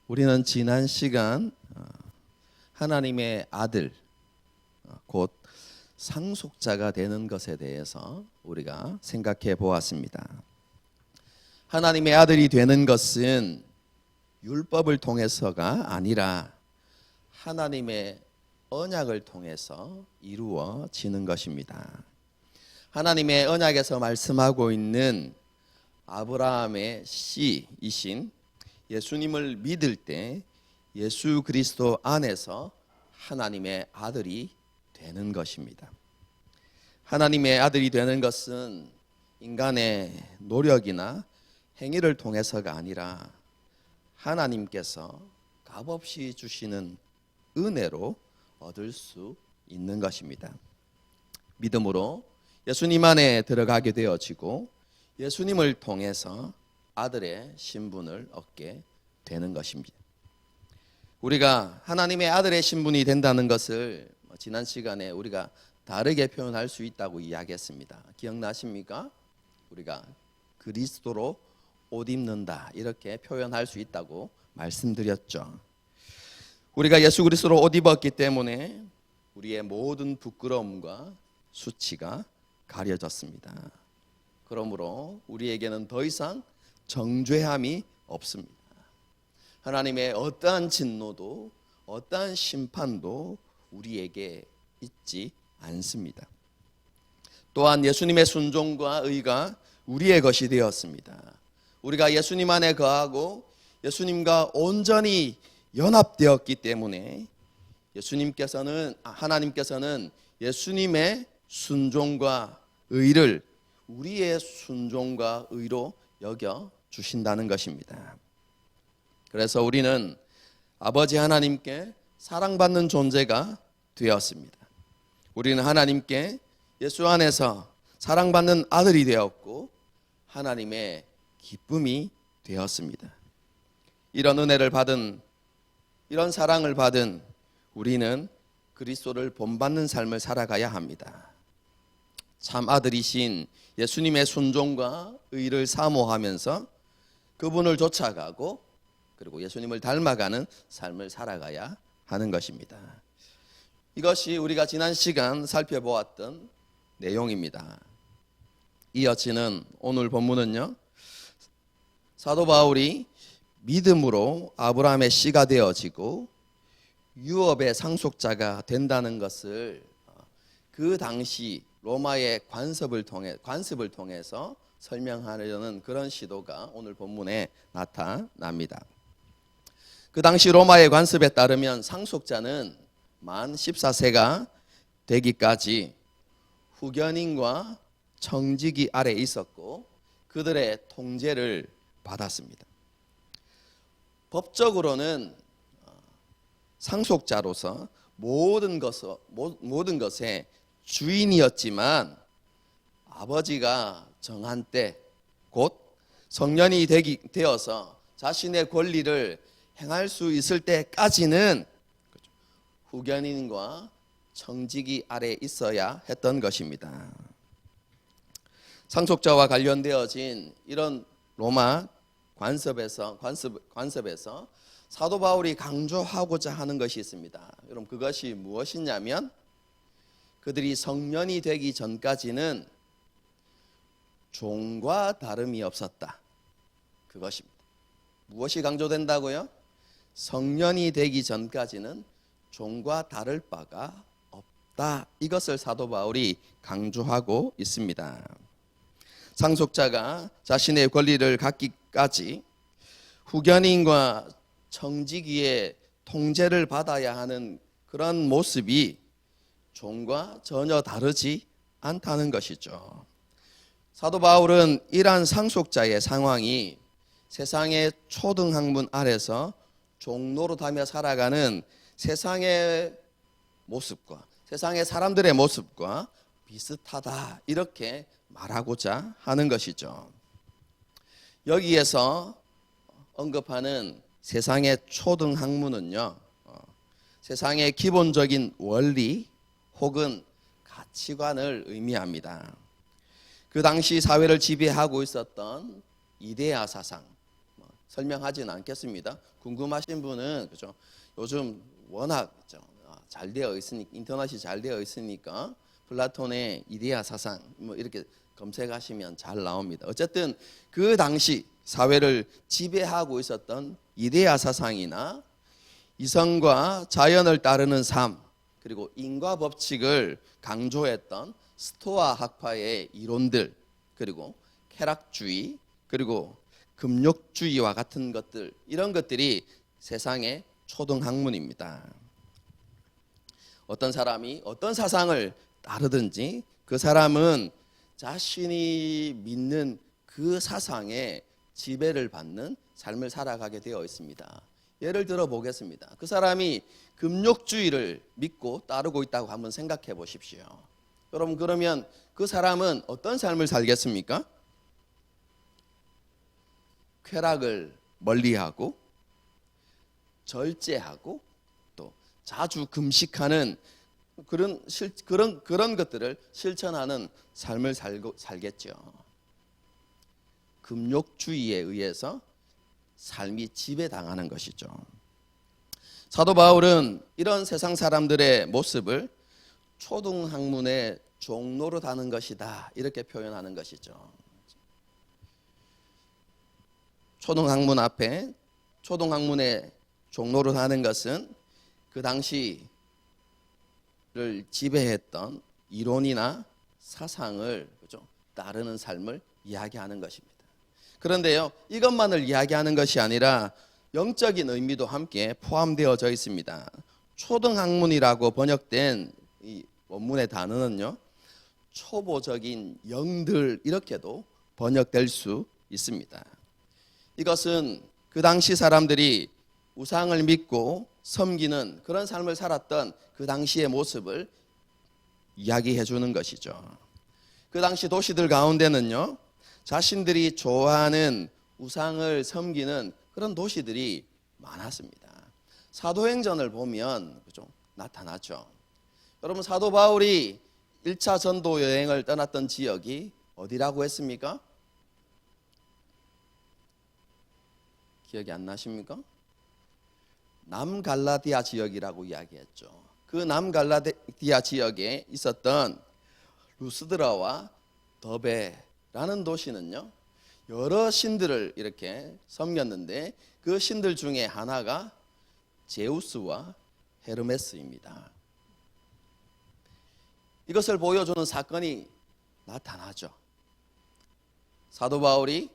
우리는 지난 시간 하나님의 아들 곧 상속자가 되는 것에 대해서 우리가 생각해 보았습니다. 하나님의 아들이 되는 것은 율법을 통해서가 아니라 하나님의 언약을 통해서 이루어지는 것입니다. 하나님의 언약에서 말씀하고 있는 아브라함의 씨이신 예수님을 믿을 때 예수 그리스도 안에서 하나님의 아들이 되는 것입니다. 하나님의 아들이 되는 것은 인간의 노력이나 행위를 통해서가 아니라 하나님께서 값없이 주시는 은혜로 얻을 수 있는 것입니다. 믿음으로 예수님 안에 들어가게 되어지고 예수님을 통해서 아들의 신분을 얻게 되는 것입니다. 우리가 하나님의 아들의 신분이 된다는 것을 지난 시간에 우리가 다르게 표현할 수 있다고 이야기했습니다. 기억나십니까? 우리가 그리스도로 옷 입는다 이렇게 표현할 수 있다고 말씀드렸죠. 우리가 예수 그리스도로 옷 입었기 때문에 우리의 모든 부끄러움과 수치가 가려졌습니다. 그러므로 우리에게는 더 이상 정죄함이 없습니다. 하나님의 어떠한 진노도 어떠한 심판도 우리에게 있지 않습니다. 또한 예수님의 순종과 의가 우리의 것이 되었습니다. 우리가 예수님 안에 거하고 예수님과 온전히 연합되었기 때문에 하나님께서는 예수님의 순종과 의를 우리의 순종과 의로 여겨 주신다는 것입니다. 그래서 우리는 아버지 하나님께 사랑받는 존재가 되었습니다. 우리는 하나님께 예수 안에서 사랑받는 아들이 되었고 하나님의 기쁨이 되었습니다. 이런 은혜를 받은, 이런 사랑을 받은 우리는 그리스도를 본받는 삶을 살아가야 합니다. 참 아들이신 예수님의 순종과 의를 사모하면서 그분을 쫓아가고 그리고 예수님을 닮아가는 삶을 살아가야 하는 것입니다. 이것이 우리가 지난 시간 살펴보았던 내용입니다. 이어지는 오늘 본문은요, 사도 바울이 믿음으로 아브라함의 씨가 되어지고 유업의 상속자가 된다는 것을 그 당시 로마의 관습을 통해서 설명하려는 그런 시도가 오늘 본문에 나타납니다. 그 당시 로마의 관습에 따르면 상속자는 만 14세가 되기까지 후견인과 청지기 아래에 있었고 그들의 통제를 받았습니다. 법적으로는 상속자로서 모든 것의 주인이었지만 아버지가 정한 때 곧 성년이 되어서 자신의 권리를 행할 수 있을 때까지는 후견인과 청지기 아래에 있어야 했던 것입니다. 상속자와 관련되어진 이런 로마 관습에서 사도 바울이 강조하고자 하는 것이 있습니다. 여러분, 그것이 무엇이냐면 그들이 성년이 되기 전까지는 종과 다름이 없었다. 그것입니다. 무엇이 강조된다고요? 성년이 되기 전까지는 종과 다를 바가 없다. 이것을 사도 바울이 강조하고 있습니다. 상속자가 자신의 권리를 갖기까지 후견인과 청지기의 통제를 받아야 하는 그런 모습이 종과 전혀 다르지 않다는 것이죠. 사도 바울은 이러한 상속자의 상황이 세상의 초등학문 아래서 종노릇하며 살아가는 세상의 모습과 세상의 사람들의 모습과 비슷하다 이렇게 말하고자 하는 것이죠. 여기에서 언급하는 세상의 초등학문은요, 세상의 기본적인 원리 혹은 가치관을 의미합니다. 그 당시 사회를 지배하고 있었던 이데아 사상, 설명하지는 않겠습니다. 궁금하신 분은 그죠? 요즘 워낙 잘 되어 있으니까 인터넷이 잘 되어 있으니까 플라톤의 이데아 사상 뭐 이렇게 검색하시면 잘 나옵니다. 어쨌든 그 당시 사회를 지배하고 있었던 이데아 사상이나 이성과 자연을 따르는 삶 그리고 인과 법칙을 강조했던 스토아 학파의 이론들 그리고 쾌락주의 그리고 금욕주의와 같은 것들 이런 것들이 세상의 초등학문입니다. 어떤 사람이 어떤 사상을 따르든지 그 사람은 자신이 믿는 그 사상에 지배를 받는 삶을 살아가게 되어 있습니다. 예를 들어 보겠습니다. 그 사람이 금욕주의를 믿고 따르고 있다고 한번 생각해 보십시오. 여러분 그러면 그 사람은 어떤 삶을 살겠습니까? 쾌락을 멀리하고 절제하고 또 자주 금식하는 그런 것들을 실천하는 삶을 살겠죠. 금욕주의에 의해서 삶이 지배당하는 것이죠. 사도 바울은 이런 세상 사람들의 모습을 초등학문의 종노릇하는 것이다 이렇게 표현하는 것이죠. 초등학문 앞에 초등학문의 종노릇하는 것은 그 당시를 지배했던 이론이나 사상을 따르는 삶을 이야기하는 것입니다. 그런데요, 이것만을 이야기하는 것이 아니라 영적인 의미도 함께 포함되어져 있습니다. 초등학문이라고 번역된 이 원문의 단어는요, 초보적인 영들 이렇게도 번역될 수 있습니다. 이것은 그 당시 사람들이 우상을 믿고 섬기는 그런 삶을 살았던 그 당시의 모습을 이야기해 주는 것이죠. 그 당시 도시들 가운데는요, 자신들이 좋아하는 우상을 섬기는 그런 도시들이 많았습니다. 사도행전을 보면 나타나죠. 여러분 사도 바울이 1차 전도 여행을 떠났던 지역이 어디라고 했습니까? 기억이 안 나십니까? 남갈라디아 지역이라고 이야기했죠. 그 남갈라디아 지역에 있었던 루스드라와 더베라는 도시는요, 여러 신들을 이렇게 섬겼는데 그 신들 중에 하나가 제우스와 헤르메스입니다. 이것을 보여주는 사건이 나타나죠. 사도 바울이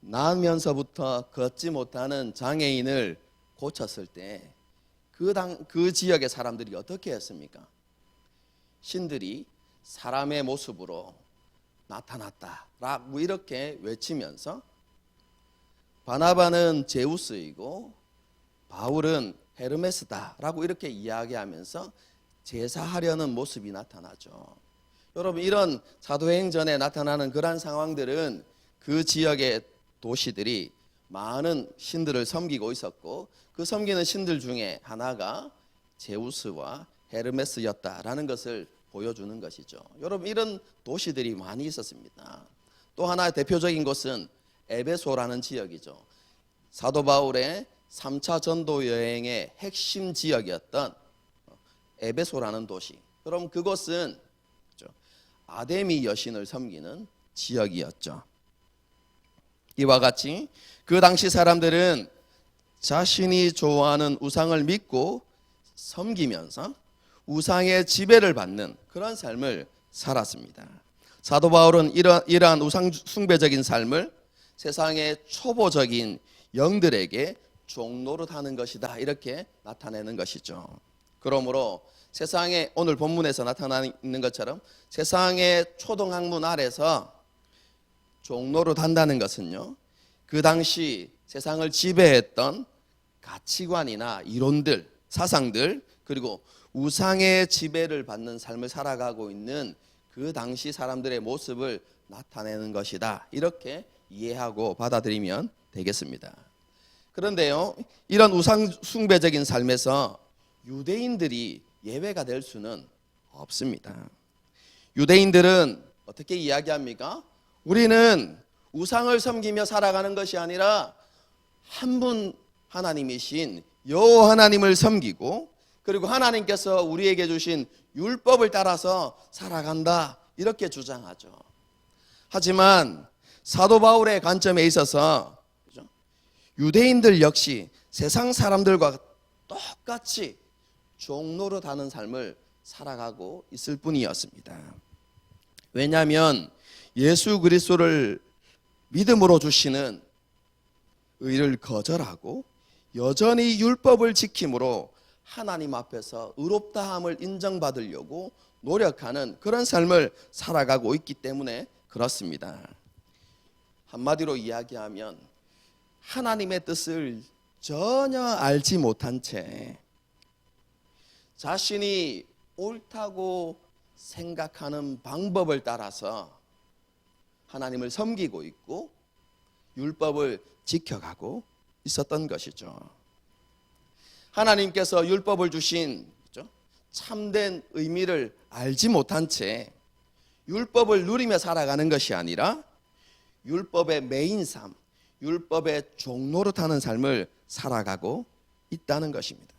나면서부터 걷지 못하는 장애인을 고쳤을 때 그 지역의 사람들이 어떻게 했습니까? 신들이 사람의 모습으로 나타났다라고 이렇게 외치면서 바나바는 제우스이고 바울은 헤르메스다라고 이렇게 이야기하면서 제사하려는 모습이 나타나죠. 여러분 이런 사도행전에 나타나는 그러한 상황들은 그 지역의 도시들이 많은 신들을 섬기고 있었고 그 섬기는 신들 중에 하나가 제우스와 헤르메스였다라는 것을 보여주는 것이죠. 여러분 이런 도시들이 많이 있었습니다. 또 하나 대표적인 곳은 에베소라는 지역이죠. 사도 바울의 3차 전도 여행의 핵심 지역이었던 에베소라는 도시. 그럼 그곳은 아데미 여신을 섬기는 지역이었죠. 이와 같이 그 당시 사람들은 자신이 좋아하는 우상을 믿고 섬기면서 우상의 지배를 받는 그런 삶을 살았습니다. 사도 바울은 이러한 우상 숭배적인 삶을 세상의 초보적인 영들에게 종노릇하는 것이다 이렇게 나타내는 것이죠. 그러므로 세상에 오늘 본문에서 나타나는 것처럼 세상의 초등학문 아래서 종노릇한다는 것은요, 그 당시 세상을 지배했던 가치관이나 이론들, 사상들 그리고 우상의 지배를 받는 삶을 살아가고 있는 그 당시 사람들의 모습을 나타내는 것이다 이렇게 이해하고 받아들이면 되겠습니다. 그런데요, 이런 우상 숭배적인 삶에서 유대인들이 예외가 될 수는 없습니다. 유대인들은 어떻게 이야기합니까? 우리는 우상을 섬기며 살아가는 것이 아니라 한 분 하나님이신 여호와 하나님을 섬기고 그리고 하나님께서 우리에게 주신 율법을 따라서 살아간다 이렇게 주장하죠. 하지만 사도 바울의 관점에 있어서 유대인들 역시 세상 사람들과 똑같이 종노릇하는 삶을 살아가고 있을 뿐이었습니다. 왜냐하면 예수 그리스도를 믿음으로 주시는 의를 거절하고 여전히 율법을 지킴으로 하나님 앞에서 의롭다함을 인정받으려고 노력하는 그런 삶을 살아가고 있기 때문에 그렇습니다. 한마디로 이야기하면 하나님의 뜻을 전혀 알지 못한 채 자신이 옳다고 생각하는 방법을 따라서 하나님을 섬기고 있고 율법을 지켜가고 있었던 것이죠. 하나님께서 율법을 주신 참된 의미를 알지 못한 채 율법을 누리며 살아가는 것이 아니라 율법의 메인 삶, 율법의 종노릇하는 삶을 살아가고 있다는 것입니다.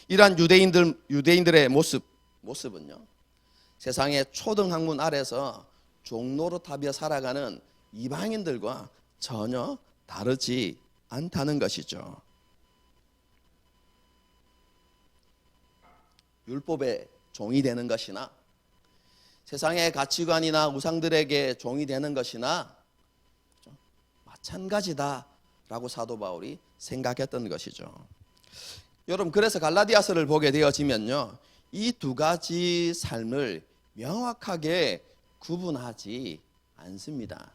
이러한 유대인들의 모습은요, 세상의 초등학문 아래서 종노릇하며 살아가는 이방인들과 전혀 다르지 않다는 것이죠. 율법의 종이 되는 것이나 세상의 가치관이나 우상들에게 종이 되는 것이나 마찬가지다라고 사도 바울이 생각했던 것이죠. 여러분, 그래서 갈라디아서를 보게 되어지면요, 이 두 가지 삶을 명확하게 구분하지 않습니다.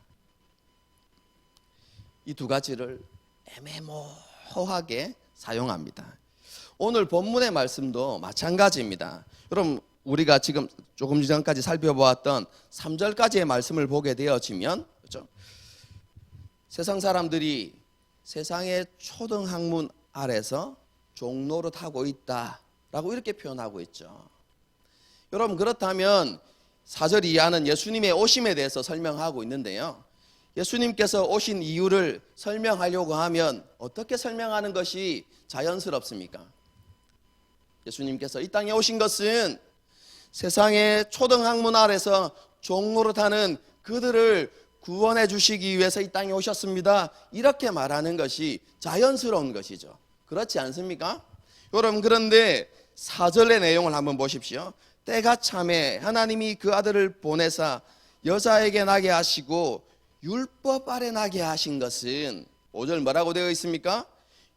이 두 가지를 애매모호하게 사용합니다. 오늘 본문의 말씀도 마찬가지입니다. 여러분, 우리가 지금 조금 전까지 살펴보았던 3절까지의 말씀을 보게 되어지면, 그렇죠? 세상 사람들이 세상의 초등학문 아래서 종노릇하고 있다라고 이렇게 표현하고 있죠. 여러분, 그렇다면 4절 이하는 예수님의 오심에 대해서 설명하고 있는데요, 예수님께서 오신 이유를 설명하려고 하면 어떻게 설명하는 것이 자연스럽습니까? 예수님께서 이 땅에 오신 것은 세상의 초등학문 아래서 종노릇하는 그들을 구원해 주시기 위해서 이 땅에 오셨습니다. 이렇게 말하는 것이 자연스러운 것이죠. 그렇지 않습니까? 여러분, 그런데 4절의 내용을 한번 보십시오. 때가 참에 하나님이 그 아들을 보내사 여자에게 나게 하시고 율법 아래 나게 하신 것은 5절 뭐라고 되어 있습니까?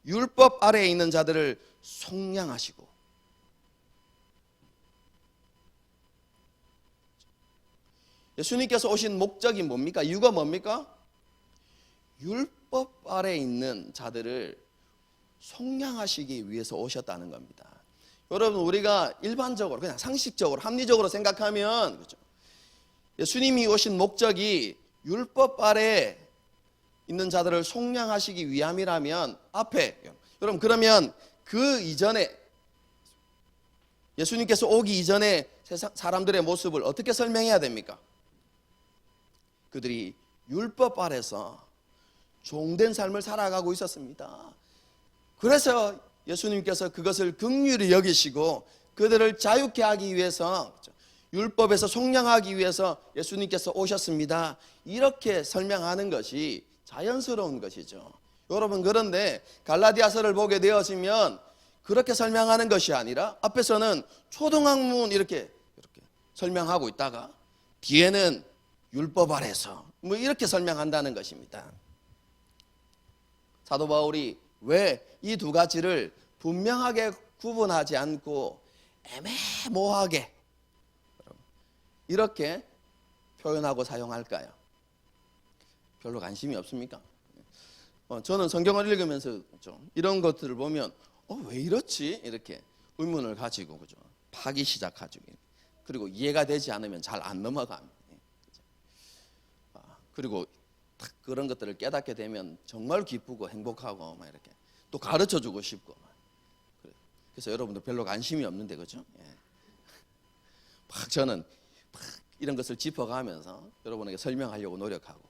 율법 아래에 있는 자들을 속량하시고. 예수님께서 오신 목적이 뭡니까? 이유가 뭡니까? 율법 아래에 있는 자들을 속량하시기 위해서 오셨다는 겁니다. 여러분, 우리가 일반적으로 그냥 상식적으로 합리적으로 생각하면, 그렇죠? 예수님이 오신 목적이 율법 아래에 있는 자들을 속량하시기 위함이라면 앞에, 여러분, 그러면 그 이전에 예수님께서 오기 이전에 세상 사람들의 모습을 어떻게 설명해야 됩니까? 그들이 율법 아래서 종된 삶을 살아가고 있었습니다. 그래서 예수님께서 그것을 긍휼히 여기시고 그들을 자유케 하기 위해서, 율법에서 속량하기 위해서 예수님께서 오셨습니다. 이렇게 설명하는 것이 자연스러운 것이죠. 여러분, 그런데 갈라디아서를 보게 되어지면 그렇게 설명하는 것이 아니라 앞에서는 초등학문 이렇게 설명하고 있다가 뒤에는 율법 아래서 이렇게 설명한다는 것입니다. 사도 바울이 왜 이 두 가지를 분명하게 구분하지 않고 애매모호하게 이렇게 표현하고 사용할까요? 별로 관심이 없습니까? 저는 성경을 읽으면서 이런 것들을 보면 왜 이렇지? 이렇게 의문을 가지고, 그죠? 파기 시작하죠. 그리고 이해가 되지 않으면 잘 안 넘어갑니다. 그리고 그런 것들을 깨닫게 되면 정말 기쁘고 행복하고 막 이렇게 또 가르쳐주고 싶고. 그래서 여러분들 별로 관심이 없는데, 그죠? 저는 이런 것을 짚어가면서 여러분에게 설명하려고 노력하고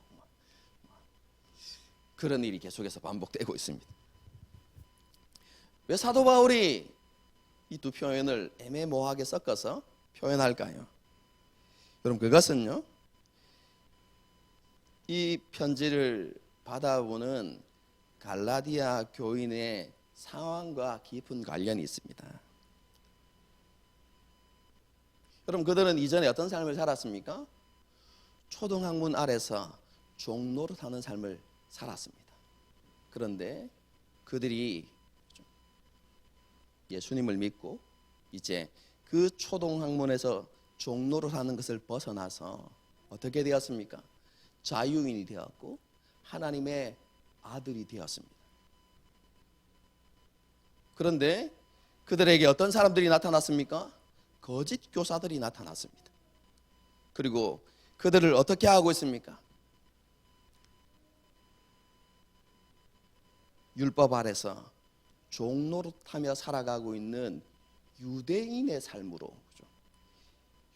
그런 일이 계속해서 반복되고 있습니다. 왜 사도 바울이 이 두 표현을 애매모호하게 섞어서 표현할까요? 여러분, 그것은요, 이 편지를 받아보는 갈라디아 교인의 상황과 깊은 관련이 있습니다. 여러분, 그들은 이전에 어떤 삶을 살았습니까? 초등학문 아래서 종노릇하는 삶을 살았습니다. 그런데 그들이 예수님을 믿고 이제 그 초등학문에서 종노릇하는 것을 벗어나서 어떻게 되었습니까? 자유인이 되었고 하나님의 아들이 되었습니다. 그런데 그들에게 어떤 사람들이 나타났습니까? 거짓 교사들이 나타났습니다. 그리고 그들을 어떻게 하고 있습니까? 율법 아래서 종노릇하며 살아가고 있는 유대인의 삶으로, 그렇죠?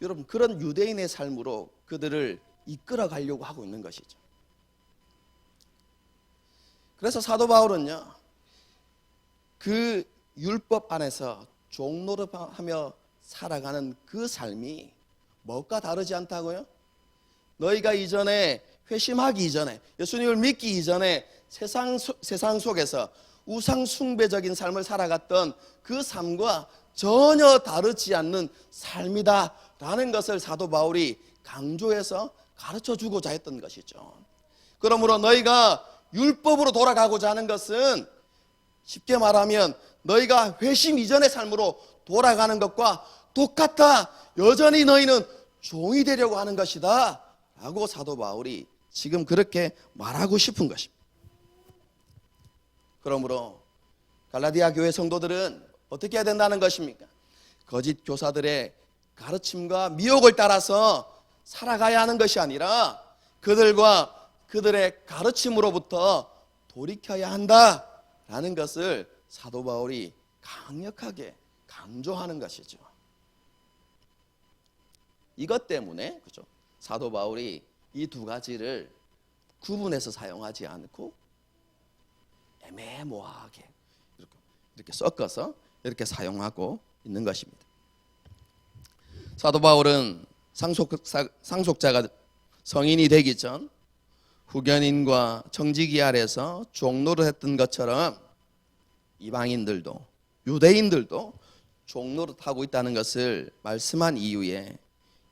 여러분, 그런 유대인의 삶으로 그들을 이끌어 가려고 하고 있는 것이죠. 그래서 사도 바울은요, 그 율법 안에서 종노릇하며 살아가는 그 삶이 뭐가 다르지 않다고요? 너희가 이전에 회심하기 이전에, 예수님을 믿기 이전에 세상 속에서 우상 숭배적인 삶을 살아갔던 그 삶과 전혀 다르지 않는 삶이다라는 것을 사도 바울이 강조해서 가르쳐 주고자 했던 것이죠. 그러므로 너희가 율법으로 돌아가고자 하는 것은 쉽게 말하면 너희가 회심 이전의 삶으로 돌아가는 것과 똑같다. 여전히 너희는 종이 되려고 하는 것이다 라고 사도 바울이 지금 그렇게 말하고 싶은 것입니다. 그러므로 갈라디아 교회 성도들은 어떻게 해야 된다는 것입니까? 거짓 교사들의 가르침과 미혹을 따라서 살아가야 하는 것이 아니라 그들과 그들의 가르침으로부터 돌이켜야 한다라는 것을 사도 바울이 강력하게 강조하는 것이죠. 이것 때문에, 그렇죠? 사도 바울이 이 두 가지를 구분해서 사용하지 않고 애매모호하게 이렇게 섞어서 이렇게 사용하고 있는 것입니다. 사도 바울은 상속자가 성인이 되기 전 후견인과 청지기 아래서 종노릇 했던 것처럼 이방인들도 유대인들도 종노릇하고 있다는 것을 말씀한 이후에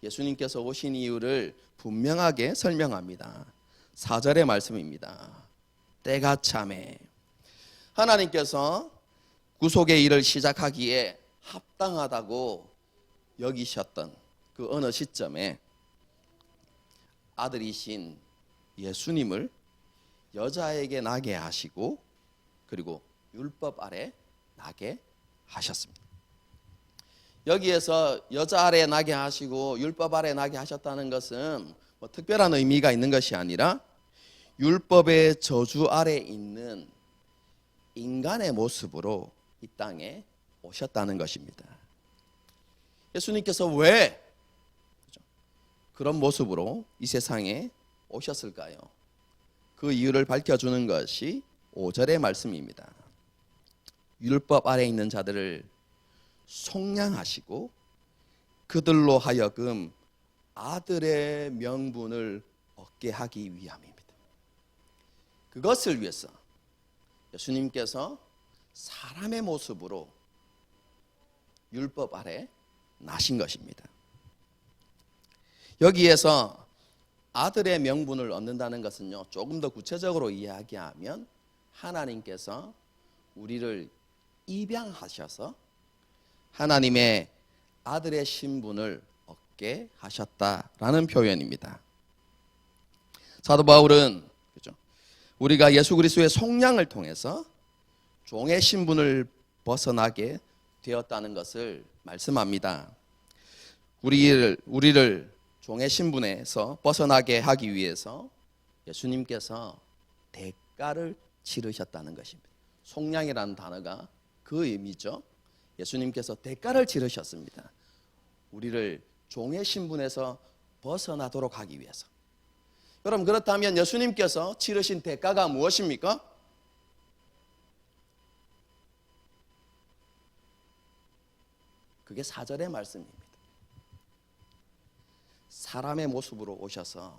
예수님께서 오신 이유를 분명하게 설명합니다. 4절의 말씀입니다. 때가 참에 하나님께서 구속의 일을 시작하기에 합당하다고 여기셨던 그 어느 시점에 아들이신 예수님을 여자에게 나게 하시고 그리고 율법 아래 나게 하셨습니다. 여기에서 여자 아래 나게 하시고 율법 아래 나게 하셨다는 것은 뭐 특별한 의미가 있는 것이 아니라 율법의 저주 아래 있는 인간의 모습으로 이 땅에 오셨다는 것입니다. 예수님께서 왜 그런 모습으로 이 세상에 오셨을까요? 그 이유를 밝혀주는 것이 5절의 말씀입니다. 율법 아래 있는 자들을 속량하시고 그들로 하여금 아들의 명분을 얻게 하기 위함입니다. 그것을 위해서 예수님께서 사람의 모습으로 율법 아래 나신 것입니다. 여기에서 아들의 명분을 얻는다는 것은요, 조금 더 구체적으로 이야기하면 하나님께서 우리를 입양하셔서 하나님의 아들의 신분을 얻게 하셨다라는 표현입니다. 사도 바울은 그렇죠? 우리가 예수 그리스도의 속량을 통해서 종의 신분을 벗어나게 되었다는 것을 말씀합니다. 우리를 종의 신분에서 벗어나게 하기 위해서 예수님께서 대가를 치르셨다는 것입니다. 속량이라는 단어가 그 의미죠. 예수님께서 대가를 치르셨습니다. 우리를 종의 신분에서 벗어나도록 하기 위해서. 여러분, 그렇다면 예수님께서 치르신 대가가 무엇입니까? 그게 4절의 말씀입니다. 사람의 모습으로 오셔서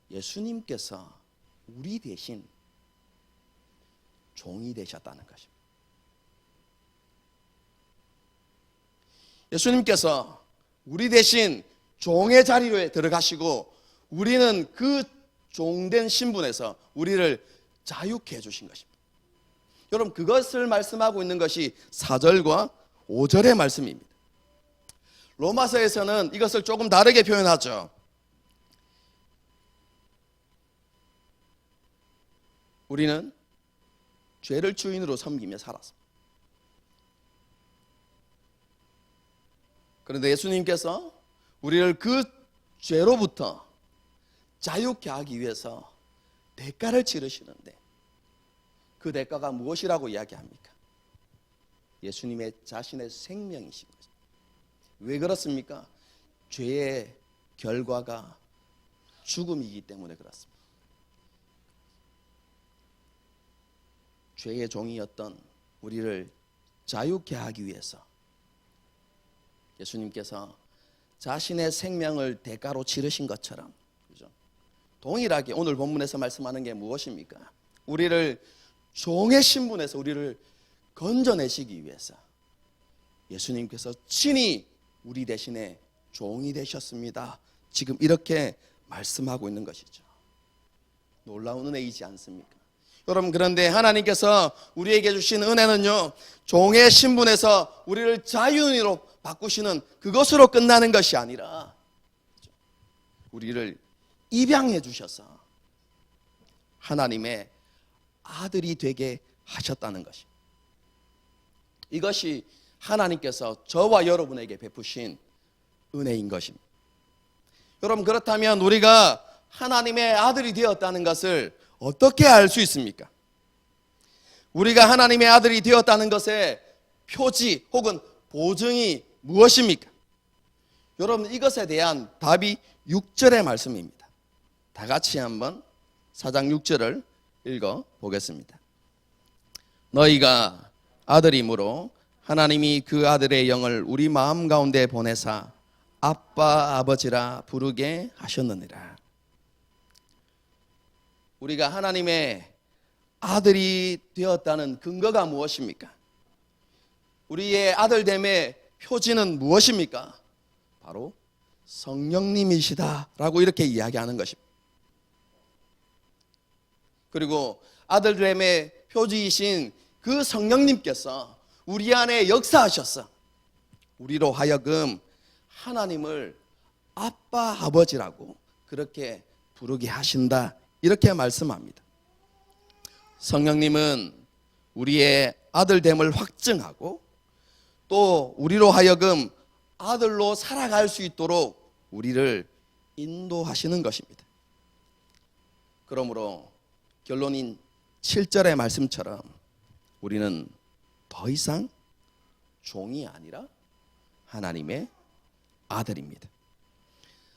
예수님께서 우리 대신 종이 되셨다는 것입니다. 예수님께서 우리 대신 종의 자리에 들어가시고 우리는 그 종된 신분에서 우리를 자유케 해주신 것입니다. 여러분, 그것을 말씀하고 있는 것이 4절과 5절의 말씀입니다. 로마서에서는 이것을 조금 다르게 표현하죠. 우리는 죄를 주인으로 섬기며 살았습니다. 그런데 예수님께서 우리를 그 죄로부터 자유케 하기 위해서 대가를 치르시는데 그 대가가 무엇이라고 이야기합니까? 예수님의 자신의 생명이신 거죠. 왜 그렇습니까? 죄의 결과가 죽음이기 때문에 그렇습니다. 죄의 종이었던 우리를 자유케 하기 위해서 예수님께서 자신의 생명을 대가로 치르신 것처럼, 그죠? 동일하게 오늘 본문에서 말씀하는 게 무엇입니까? 우리를 종의 신분에서 우리를 건져내시기 위해서 예수님께서 친히 우리 대신에 종이 되셨습니다. 지금 이렇게 말씀하고 있는 것이죠. 놀라운 은혜이지 않습니까? 여러분, 그런데 하나님께서 우리에게 주신 은혜는요, 종의 신분에서 우리를 자유인으로 바꾸시는 그것으로 끝나는 것이 아니라 우리를 입양해 주셔서 하나님의 아들이 되게 하셨다는 것입니다. 이것이 하나님께서 저와 여러분에게 베푸신 은혜인 것입니다. 여러분, 그렇다면 우리가 하나님의 아들이 되었다는 것을 어떻게 알 수 있습니까? 우리가 하나님의 아들이 되었다는 것의 표지 혹은 보증이 무엇입니까? 여러분, 이것에 대한 답이 6절의 말씀입니다. 다 같이 한번 4장 6절을 읽어 보겠습니다. 너희가 아들이므로 하나님이 그 아들의 영을 우리 마음 가운데 보내사 아빠 아버지라 부르게 하셨느니라. 우리가 하나님의 아들이 되었다는 근거가 무엇입니까? 우리의 아들됨의 표지는 무엇입니까? 바로 성령님이시다라고 이렇게 이야기하는 것입니다. 그리고 아들됨의 표지이신 그 성령님께서 우리 안에 역사하셔서 우리로 하여금 하나님을 아빠 아버지라고 그렇게 부르게 하신다, 이렇게 말씀합니다. 성령님은 우리의 아들됨을 확증하고 또 우리로 하여금 아들로 살아갈 수 있도록 우리를 인도하시는 것입니다. 그러므로 결론인 7절의 말씀처럼 우리는 더 이상 종이 아니라 하나님의 아들입니다.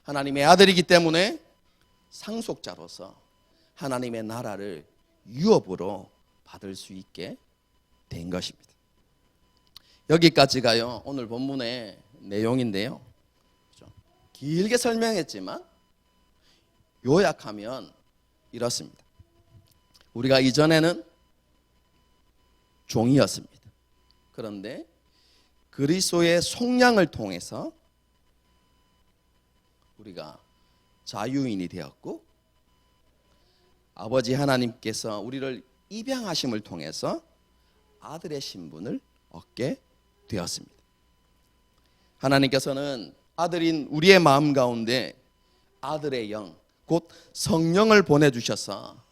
하나님의 아들이기 때문에 상속자로서 하나님의 나라를 유업으로 받을 수 있게 된 것입니다. 여기까지가요, 오늘 본문의 내용인데요. 길게 설명했지만 요약하면 이렇습니다. 우리가 이전에는 종이었습니다. 그런데 그리스도의 속량을 통해서 우리가 자유인이 되었고, 아버지 하나님께서 우리를 입양하심을 통해서 아들의 신분을 얻게 되었습니다. 하나님께서는 아들인 우리의 마음 가운데 아들의 영, 곧 성령을 보내주셔서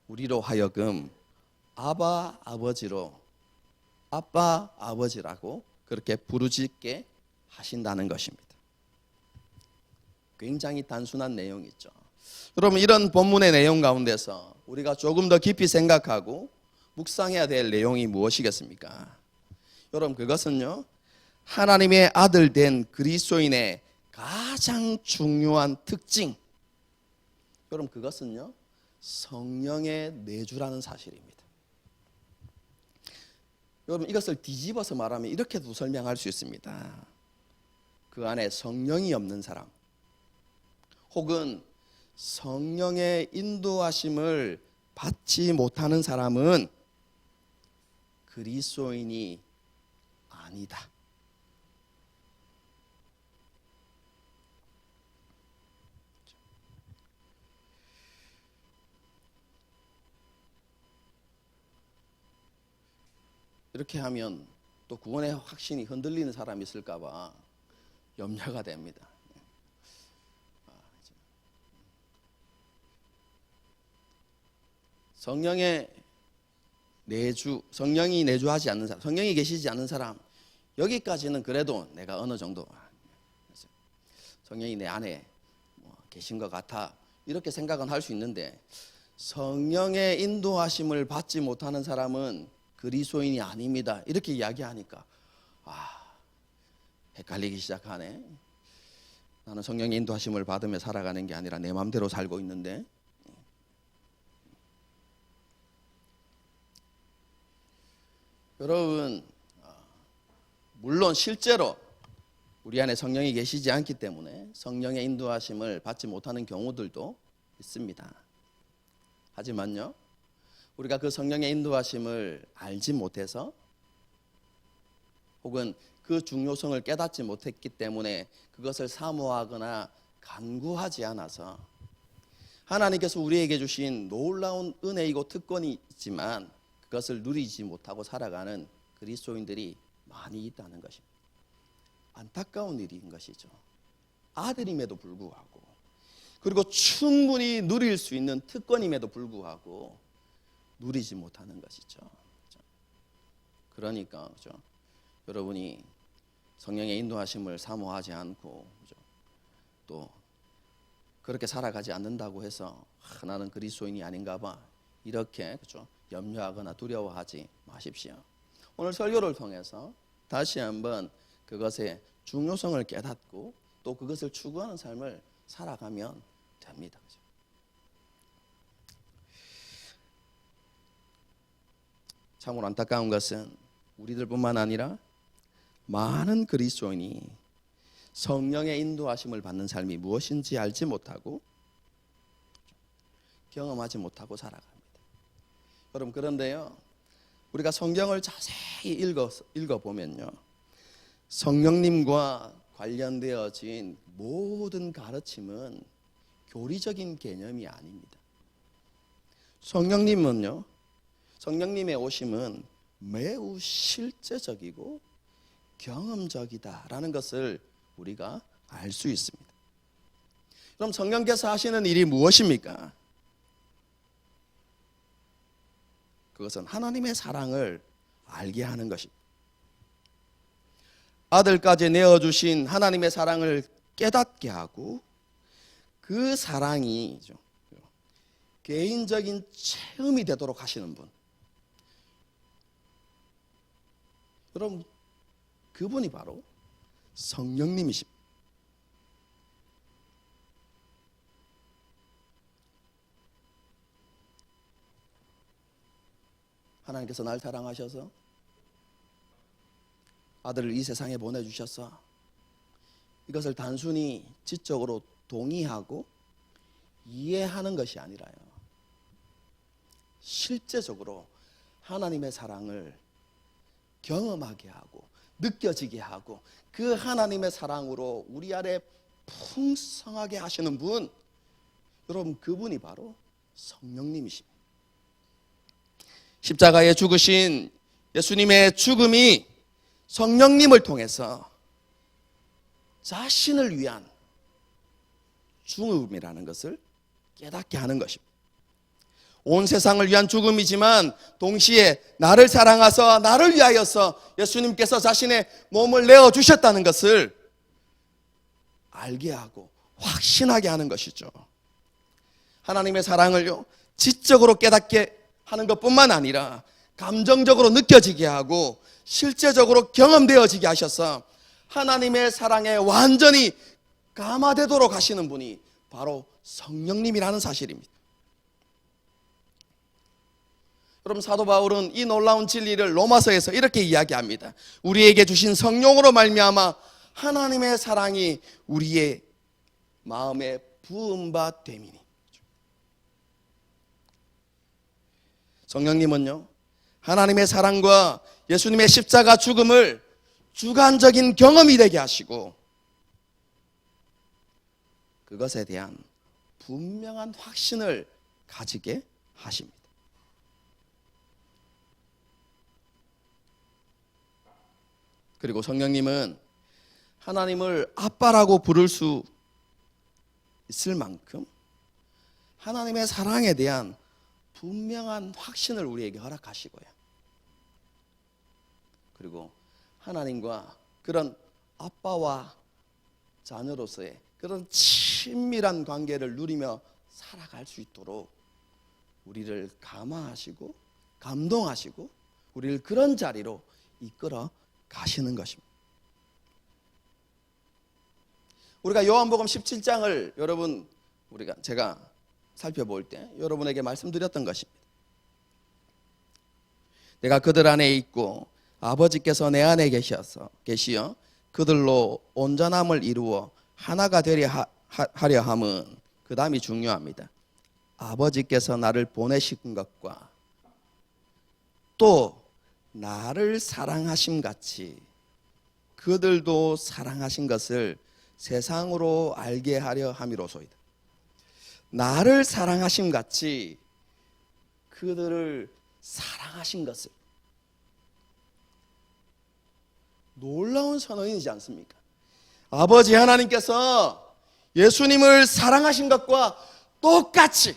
우리로 하여금 아빠 아버지라고 그렇게 부르짖게 하신다는 것입니다. 굉장히 단순한 내용이죠. 여러분, 이런 본문의 내용 가운데서 우리가 조금 더 깊이 생각하고 묵상해야 될 내용이 무엇이겠습니까? 여러분, 그것은요, 하나님의 아들 된 그리스도인의 가장 중요한 특징, 그럼 그것은요, 성령의 내주라는 사실입니다. 여러분, 이것을 뒤집어서 말하면 이렇게도 설명할 수 있습니다. 그 안에 성령이 없는 사람, 혹은 성령의 인도하심을 받지 못하는 사람은 그리스도인이 아니다. 이렇게 하면 또 구원의 확신이 흔들리는 사람이 있을까 봐 염려가 됩니다. 성령의 내주, 성령이 내주하지 않는 사람, 성령이 계시지 않는 사람, 여기까지는 그래도 내가 어느 정도 성령이 내 안에 계신 것 같아, 이렇게 생각은 할 수 있는데, 성령의 인도하심을 받지 못하는 사람은 그리스도인이 아닙니다, 이렇게 이야기하니까 헷갈리기 시작하네. 나는 성령의 인도하심을 받으며 살아가는 게 아니라 내 마음대로 살고 있는데. 여러분, 물론 실제로 우리 안에 성령이 계시지 않기 때문에 성령의 인도하심을 받지 못하는 경우들도 있습니다. 하지만요, 우리가 그 성령의 인도하심을 알지 못해서, 혹은 그 중요성을 깨닫지 못했기 때문에 그것을 사모하거나 간구하지 않아서 하나님께서 우리에게 주신 놀라운 은혜이고 특권이 있지만 그것을 누리지 못하고 살아가는 그리스도인들이 많이 있다는 것입니다. 안타까운 일인 것이죠. 아들임에도 불구하고, 그리고 충분히 누릴 수 있는 특권임에도 불구하고 누리지 못하는 것이죠. 그러니까 여러분이 성령의 인도하심을 사모하지 않고 또 그렇게 살아가지 않는다고 해서 나는 그리스도인이 아닌가 봐, 이렇게 염려하거나 두려워하지 마십시오. 오늘 설교를 통해서 다시 한번 그것의 중요성을 깨닫고 또 그것을 추구하는 삶을 살아가면 됩니다. 참으로 안타까운 것은 우리들뿐만 아니라 많은 그리스도인이 성령의 인도하심을 받는 삶이 무엇인지 알지 못하고 경험하지 못하고 살아갑니다. 여러분, 그런데요, 우리가 성경을 자세히 읽어보면요, 성령님과 관련되어진 모든 가르침은 교리적인 개념이 아닙니다. 성령님의 오심은 매우 실제적이고 경험적이다라는 것을 우리가 알 수 있습니다. 그럼 성령께서 하시는 일이 무엇입니까? 그것은 하나님의 사랑을 알게 하는 것입니다. 아들까지 내어주신 하나님의 사랑을 깨닫게 하고 그 사랑이 개인적인 체험이 되도록 하시는 분, 여러분, 그분이 바로 성령님이십니다. 하나님께서 날 사랑하셔서 아들을 이 세상에 보내주셔서 이것을 단순히 지적으로 동의하고 이해하는 것이 아니라요, 실제적으로 하나님의 사랑을 경험하게 하고 느껴지게 하고 그 하나님의 사랑으로 우리 안에 풍성하게 하시는 분, 여러분, 그분이 바로 성령님이십니다. 십자가에 죽으신 예수님의 죽음이 성령님을 통해서 자신을 위한 죽음이라는 것을 깨닫게 하는 것입니다. 온 세상을 위한 죽음이지만 동시에 나를 사랑하사 나를 위하여서 예수님께서 자신의 몸을 내어주셨다는 것을 알게 하고 확신하게 하는 것이죠. 하나님의 사랑을요, 지적으로 깨닫게 하는 것뿐만 아니라 감정적으로 느껴지게 하고 실제적으로 경험되어지게 하셔서 하나님의 사랑에 완전히 감화되도록 하시는 분이 바로 성령님이라는 사실입니다. 여러분, 사도 바울은 이 놀라운 진리를 로마서에서 이렇게 이야기합니다. 우리에게 주신 성령으로 말미암아 하나님의 사랑이 우리의 마음에 부은 바 됨이니. 성령님은요, 하나님의 사랑과 예수님의 십자가 죽음을 주관적인 경험이 되게 하시고 그것에 대한 분명한 확신을 가지게 하십니다. 그리고 성령님은 하나님을 아빠라고 부를 수 있을 만큼 하나님의 사랑에 대한 분명한 확신을 우리에게 허락하시고요. 그리고 하나님과 그런 아빠와 자녀로서의 그런 친밀한 관계를 누리며 살아갈 수 있도록 우리를 감화하시고 감동하시고 우리를 그런 자리로 이끌어 가시는 것입니다. 우리가 요한복음 17장을 여러분 제가 살펴볼 때 여러분에게 말씀드렸던 것입니다. 내가 그들 안에 있고 아버지께서 내 안에 계시어 그들로 온전함을 이루어 하나가 되려 하려 함은 그 다음이 중요합니다. 아버지께서 나를 보내신 것과 또 나를 사랑하심 같이 그들도 사랑하신 것을 세상으로 알게 하려 함이로소이다. 나를 사랑하심 같이 그들을 사랑하신 것을. 놀라운 선언이지 않습니까? 아버지 하나님께서 예수님을 사랑하신 것과 똑같이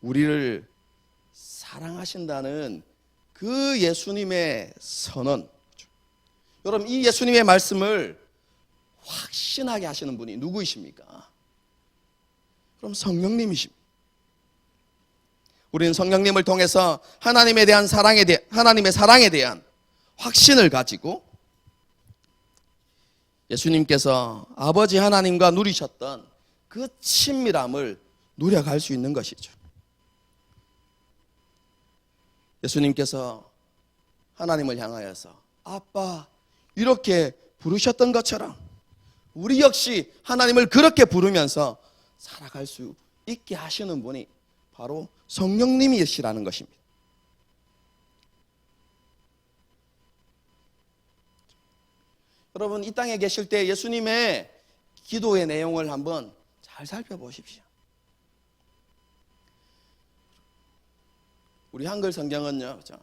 우리를 사랑하신다는 그 예수님의 선언. 여러분, 이 예수님의 말씀을 확신하게 하시는 분이 누구이십니까? 그럼 성령님이십니다. 우리는 성령님을 통해서 하나님의 사랑에 대한 확신을 가지고 예수님께서 아버지 하나님과 누리셨던 그 친밀함을 누려갈 수 있는 것이죠. 예수님께서 하나님을 향하여서 아빠 이렇게 부르셨던 것처럼 우리 역시 하나님을 그렇게 부르면서 살아갈 수 있게 하시는 분이 바로 성령님이시라는 것입니다. 여러분, 이 땅에 계실 때 예수님의 기도의 내용을 한번 잘 살펴보십시오. 우리 한글 성경은요, 그렇죠?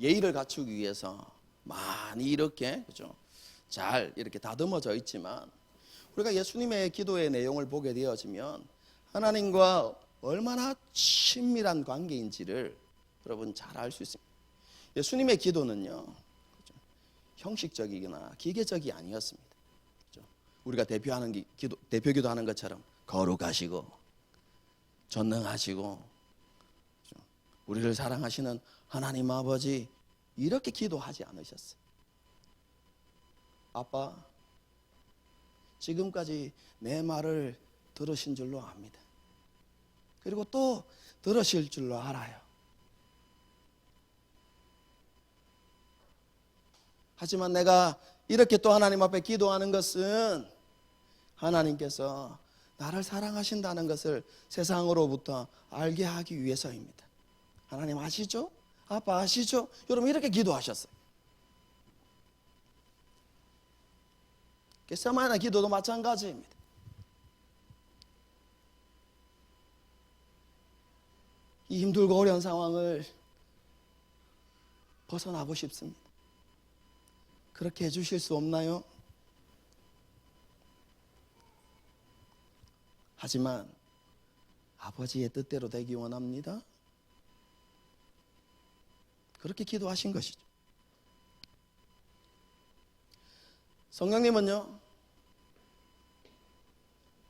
예의를 갖추기 위해서 많이 이렇게, 그렇죠? 잘 이렇게 다듬어져 있지만 우리가 예수님의 기도의 내용을 보게 되어지면 하나님과 얼마나 친밀한 관계인지를 여러분 잘 알 수 있습니다. 예수님의 기도는요, 그렇죠? 형식적이거나 기계적이 아니었습니다. 그렇죠? 우리가 대표 기도하는 것처럼 거룩하시고 전능하시고 그렇죠? 우리를 사랑하시는 하나님 아버지 이렇게 기도하지 않으셨어요. 아빠, 지금까지 내 말을 들으신 줄로 압니다. 그리고 또 들으실 줄로 알아요. 하지만 내가 이렇게 또 하나님 앞에 기도하는 것은 하나님께서 나를 사랑하신다는 것을 세상으로부터 알게 하기 위해서입니다. 하나님 아시죠? 아빠 아시죠? 여러분 이렇게 기도하셨어요. 겟세마네 기도도 마찬가지입니다. 이 힘들고 어려운 상황을 벗어나고 싶습니다. 그렇게 해주실 수 없나요? 하지만 아버지의 뜻대로 되기 원합니다. 그렇게 기도하신 것이죠. 성령님은요,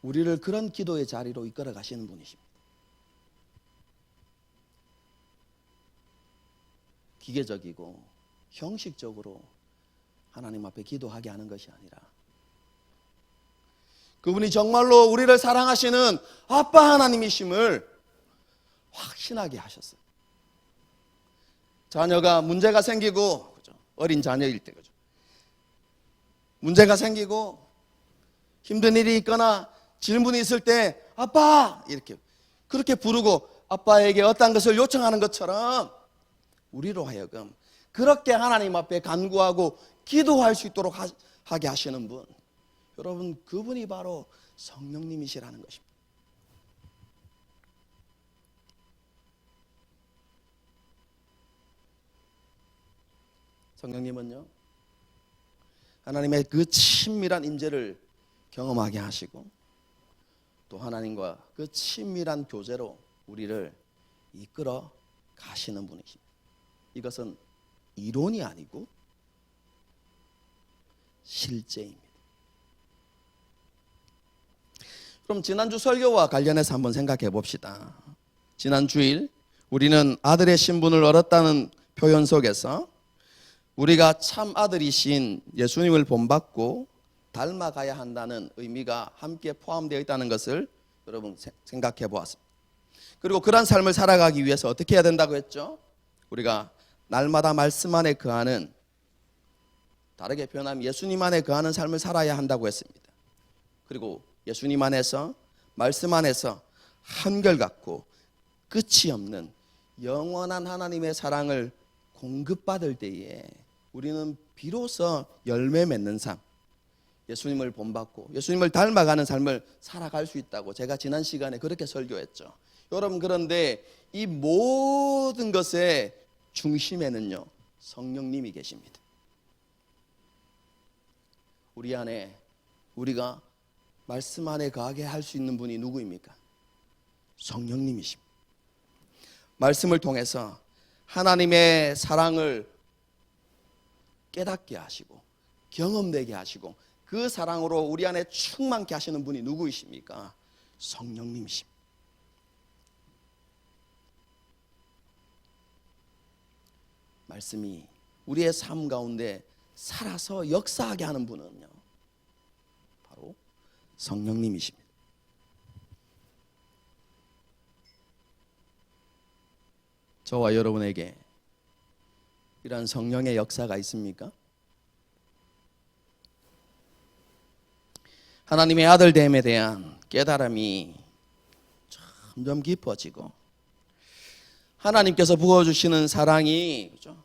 우리를 그런 기도의 자리로 이끌어 가시는 분이십니다. 기계적이고 형식적으로 하나님 앞에 기도하게 하는 것이 아니라 그분이 정말로 우리를 사랑하시는 아빠 하나님이심을 확신하게 하셨어요. 자녀가 문제가 생기고, 그죠? 어린 자녀일 때, 그죠? 문제가 생기고 힘든 일이 있거나 질문이 있을 때 아빠 이렇게 그렇게 부르고 아빠에게 어떤 것을 요청하는 것처럼 우리로 하여금 그렇게 하나님 앞에 간구하고 기도할 수 있도록 하게 하시는 분, 여러분, 그분이 바로 성령님이시라는 것입니다. 성령님은요, 하나님의 그 친밀한 임재를 경험하게 하시고 또 하나님과 그 친밀한 교제로 우리를 이끌어 가시는 분이십니다. 이것은 이론이 아니고 실제입니다. 그럼 지난주 설교와 관련해서 한번 생각해 봅시다. 지난 주일 우리는 아들의 신분을 얻었다는 표현 속에서 우리가 참 아들이신 예수님을 본받고 닮아가야 한다는 의미가 함께 포함되어 있다는 것을 여러분 생각해 보았습니다. 그리고 그런 삶을 살아가기 위해서 어떻게 해야 된다고 했죠? 우리가 날마다 말씀 안에 거하는, 다르게 표현하면 예수님 안에 거하는 삶을 살아야 한다고 했습니다. 그리고 예수님 안에서, 말씀 안에서 한결같고 끝이 없는 영원한 하나님의 사랑을 공급받을 때에 우리는 비로소 열매 맺는 삶, 예수님을 본받고 예수님을 닮아가는 삶을 살아갈 수 있다고 제가 지난 시간에 그렇게 설교했죠. 여러분, 그런데 이 모든 것의 중심에는요, 성령님이 계십니다. 우리 안에, 우리가 말씀 안에 거하게 할 수 있는 분이 누구입니까? 성령님이십니다. 말씀을 통해서 하나님의 사랑을 깨닫게 하시고 경험되게 하시고 그 사랑으로 우리 안에 충만케 하시는 분이 누구이십니까? 성령님이십니다. 말씀이 우리의 삶 가운데 살아서 역사하게 하는 분은요, 바로 성령님이십니다. 저와 여러분에게 이런 성령의 역사가 있습니까? 하나님의 아들됨에 대한 깨달음이 점점 깊어지고 하나님께서 부어주시는 사랑이, 그렇죠?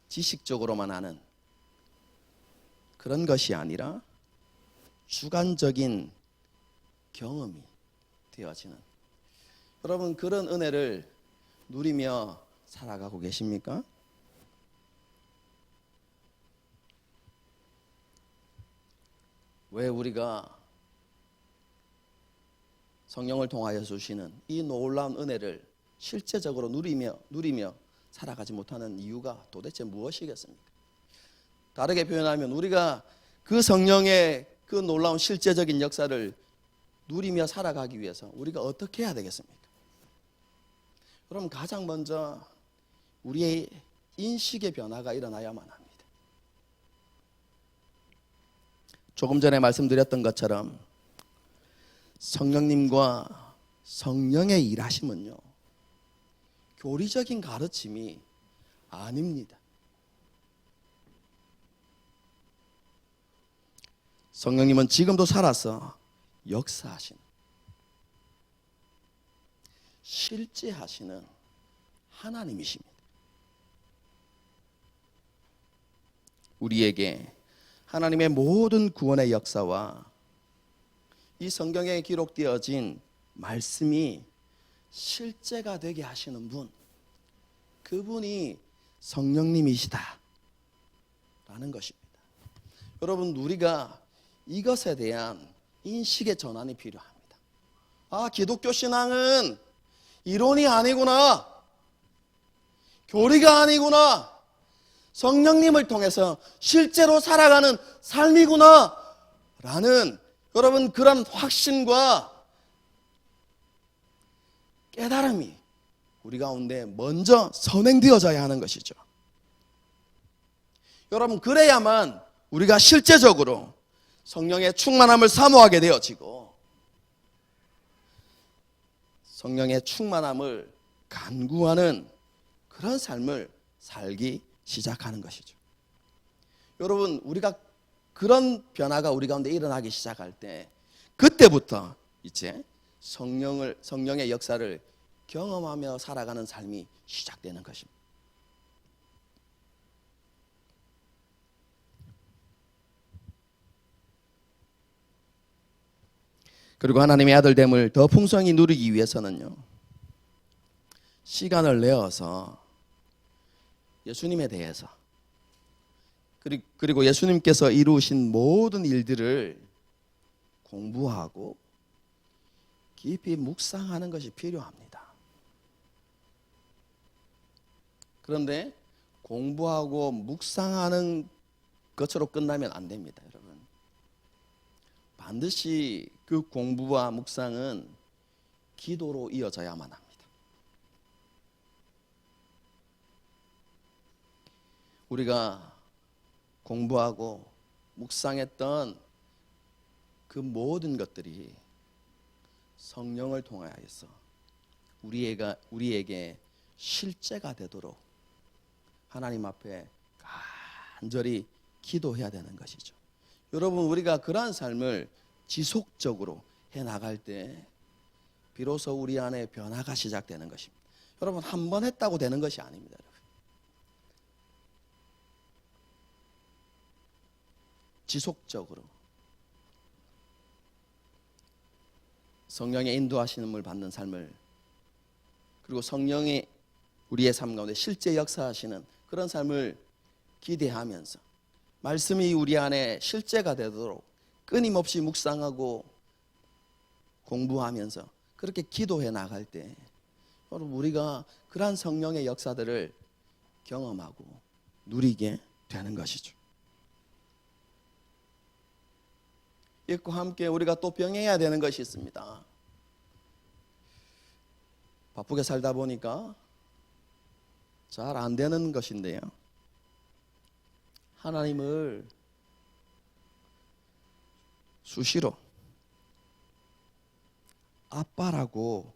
지식적으로만 아는 그런 것이 아니라 주관적인 경험이 되어지는, 여러분, 그런 은혜를 누리며 살아가고 계십니까? 왜 우리가 성령을 통하여 주시는 이 놀라운 은혜를 실제적으로 누리며 살아가지 못하는 이유가 도대체 무엇이겠습니까? 다르게 표현하면 우리가 그 성령의 그 놀라운 실제적인 역사를 누리며 살아가기 위해서 우리가 어떻게 해야 되겠습니까? 그럼 가장 먼저 우리의 인식의 변화가 일어나야만 합니다. 조금 전에 말씀드렸던 것처럼 성령님과 성령의 일하심은요, 교리적인 가르침이 아닙니다. 성령님은 지금도 살아서 역사하시는, 실제하시는 하나님이십니다. 우리에게 하나님의 모든 구원의 역사와 이 성경에 기록되어진 말씀이 실제가 되게 하시는 분, 그분이 성령님이시다 라는 것입니다. 여러분, 우리가 이것에 대한 인식의 전환이 필요합니다. 아, 기독교 신앙은 이론이 아니구나, 교리가 아니구나, 성령님을 통해서 실제로 살아가는 삶이구나 라는, 여러분, 그런 확신과 깨달음이 우리 가운데 먼저 선행되어져야 하는 것이죠. 여러분, 그래야만 우리가 실제적으로 성령의 충만함을 사모하게 되어지고 성령의 충만함을 간구하는 그런 삶을 살기 시작하는 것이죠. 여러분, 우리가 그런 변화가 우리 가운데 일어나기 시작할 때 그때부터 이제 성령의 역사를 경험하며 살아가는 삶이 시작되는 것입니다. 그리고 하나님의 아들됨을 더 풍성히 누리기 위해서는요, 시간을 내어서 예수님에 대해서 그리고 예수님께서 이루신 모든 일들을 공부하고 깊이 묵상하는 것이 필요합니다. 그런데 공부하고 묵상하는 것으로 끝나면 안 됩니다, 여러분. 반드시 그 공부와 묵상은 기도로 이어져야만 합니다. 우리가 공부하고 묵상했던 그 모든 것들이 성령을 통하여서 우리에게 실제가 되도록 하나님 앞에 간절히 기도해야 되는 것이죠. 여러분, 우리가 그러한 삶을 지속적으로 해나갈 때 비로소 우리 안에 변화가 시작되는 것입니다. 여러분, 한 번 했다고 되는 것이 아닙니다. 여러분, 지속적으로 성령의 인도하심을 받는 삶을, 그리고 성령이 우리의 삶 가운데 실제 역사하시는 그런 삶을 기대하면서 말씀이 우리 안에 실제가 되도록 끊임없이 묵상하고 공부하면서 그렇게 기도해 나갈 때 여러분, 우리가 그러한 성령의 역사들을 경험하고 누리게 되는 것이죠. 이것과 함께 우리가 또 병행해야 되는 것이 있습니다. 바쁘게 살다 보니까 잘 안 되는 것인데요, 하나님을 수시로 아빠라고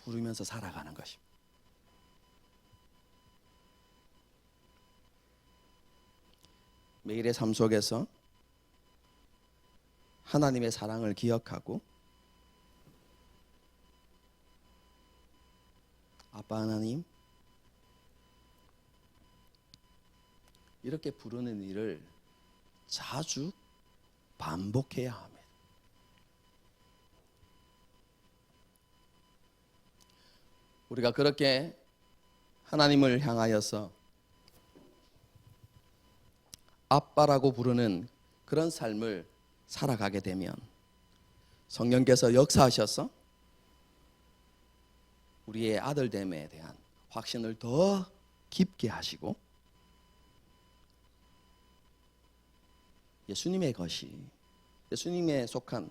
부르면서 살아가는 것입니다. 매일의 삶 속에서 하나님의 사랑을 기억하고 아빠 하나님, 이렇게 부르는 일을 자주 반복해야 합니다. 우리가 그렇게 하나님을 향하여서 아빠라고 부르는 그런 삶을 살아가게 되면 성령께서 역사하셔서 우리의 아들됨에 대한 확신을 더 깊게 하시고 예수님의 것이, 예수님에 속한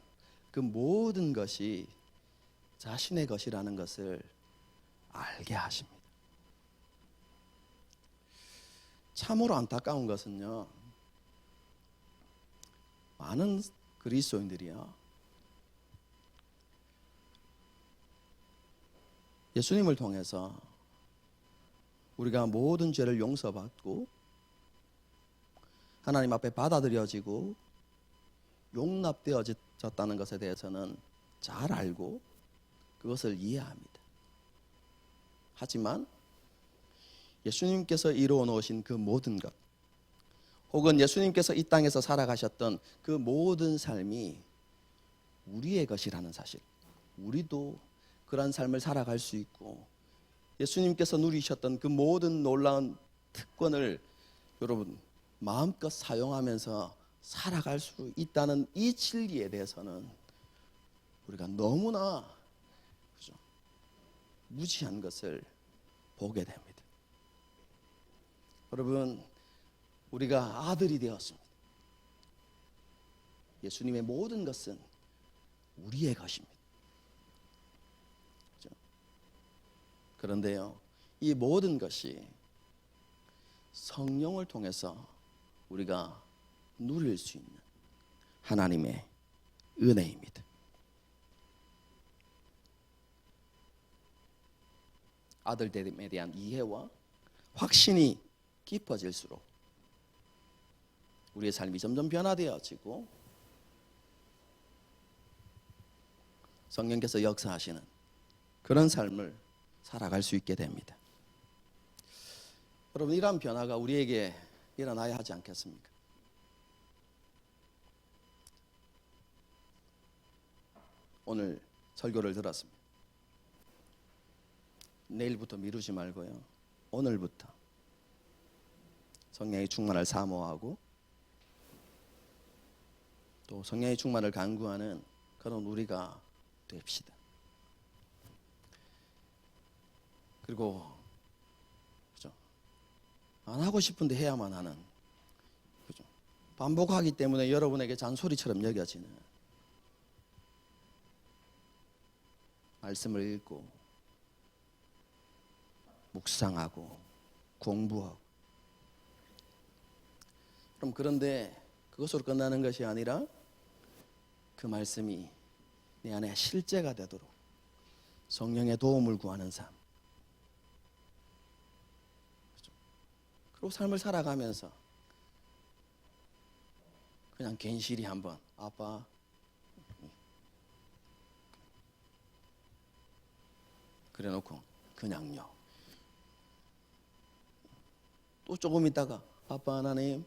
그 모든 것이 자신의 것이라는 것을 알게 하십니다. 참으로 안타까운 것은요, 많은 그리스도인들이요, 예수님을 통해서 우리가 모든 죄를 용서받고 하나님 앞에 받아들여지고 용납되어졌다는 것에 대해서는 잘 알고 그것을 이해합니다. 하지만 예수님께서 이루어 놓으신 그 모든 것, 혹은 예수님께서 이 땅에서 살아가셨던 그 모든 삶이 우리의 것이라는 사실, 우리도 그런 삶을 살아갈 수 있고 예수님께서 누리셨던 그 모든 놀라운 특권을 여러분 마음껏 사용하면서 살아갈 수 있다는 이 진리에 대해서는 우리가 너무나 무지한 것을 보게 됩니다. 여러분, 우리가 아들이 되었습니다. 예수님의 모든 것은 우리의 것입니다. 그런데요, 이 모든 것이 성령을 통해서 우리가 누릴 수 있는 하나님의 은혜입니다. 아들됨에 대한 이해와 확신이 깊어질수록 우리의 삶이 점점 변화되어지고 성령께서 역사하시는 그런 삶을 살아갈 수 있게 됩니다. 여러분, 이러한 변화가 우리에게 일어나야 하지 않겠습니까? 오늘 설교를 들었습니다. 내일부터 미루지 말고요, 오늘부터 성령의 충만을 사모하고 또 성령의 충만을 간구하는 그런 우리가 됩시다. 그리고 그죠? 안 하고 싶은데 해야만 하는, 그죠? 반복하기 때문에 여러분에게 잔소리처럼 여겨지는 말씀을 읽고 묵상하고 공부하고, 그럼 그런데 그것으로 끝나는 것이 아니라 그 말씀이 내 안에 실제가 되도록 성령의 도움을 구하는 삶, 그리고 삶을 살아가면서 그냥 괜시리 한번 아빠 그래놓고 그냥요, 또 조금 있다가 아빠 하나님,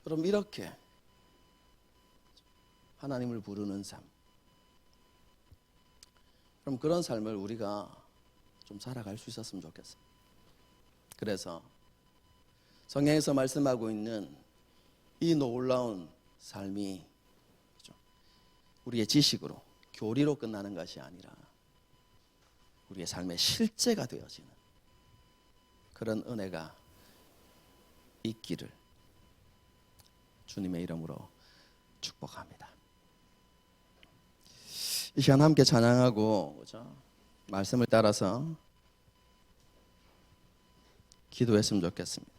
그럼 이렇게 하나님을 부르는 삶, 그럼 그런 삶을 우리가 좀 살아갈 수 있었으면 좋겠어요. 그래서 성경에서 말씀하고 있는 이 놀라운 삶이 우리의 지식으로 교리로 끝나는 것이 아니라 우리의 삶의 실제가 되어지는 그런 은혜가 있기를 주님의 이름으로 축복합니다. 이 시간 함께 찬양하고, 그렇죠? 말씀을 따라서 기도했으면 좋겠습니다.